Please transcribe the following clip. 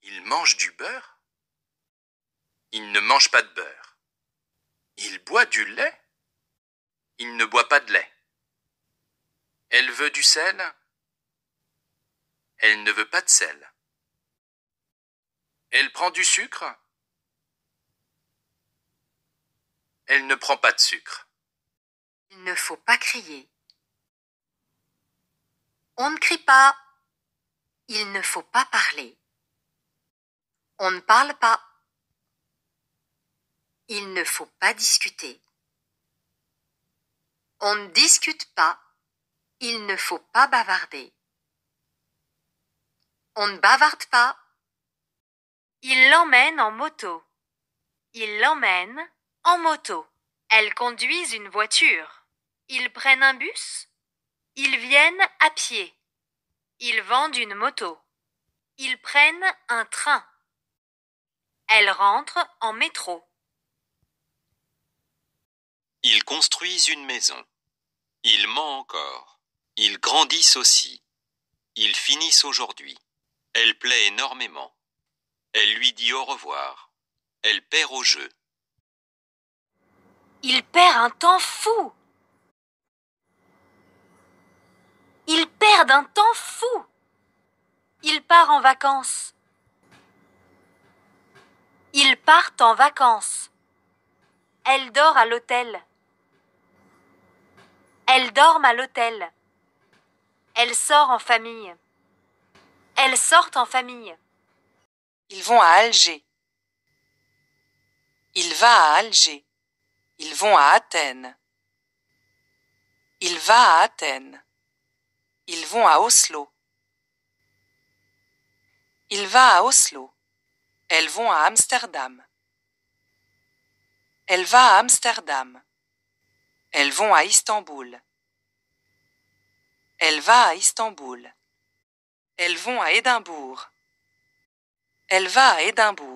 Il mange du beurre? Il ne mange pas de beurre. Il boit du lait? Il ne boit pas de lait. Elle veut du sel? Elle ne veut pas de sel. Elle prend du sucre? Elle ne prend pas de sucre. Il ne faut pas crier. On ne crie pas. Il ne faut pas parler. On ne parle pas. Il ne faut pas discuter. On ne discute pas. Il ne faut pas bavarder. On ne bavarde pas. Il l'emmène en moto. Il l'emmène en moto. Elles conduisent une voiture. Ils prennent un bus. Ils viennent à pied. Ils vendent une moto. Ils prennent un train. Elles rentrent en métro. Ils construisent une maison. Ils mentent encore. Ils grandissent aussi. Ils finissent aujourd'hui. Elle plaît énormément. Elle lui dit au revoir. Elle perd au jeu. Il perd un temps fou. Ils perdent un temps fou. Il part en vacances. Ils partent en vacances. Elle dort à l'hôtel. Elles dorment à l'hôtel. Elle sort en famille. Elles sortent en famille. Ils vont à Alger. Il va à Alger. Ils vont à Athènes. Il va à Athènes. Ils vont à Oslo. Il va à Oslo. Elles vont à Amsterdam. Elle va à Amsterdam. Elles vont à Istanbul. Elle va à Istanbul. Elles vont à Édimbourg. Elle va à Édimbourg.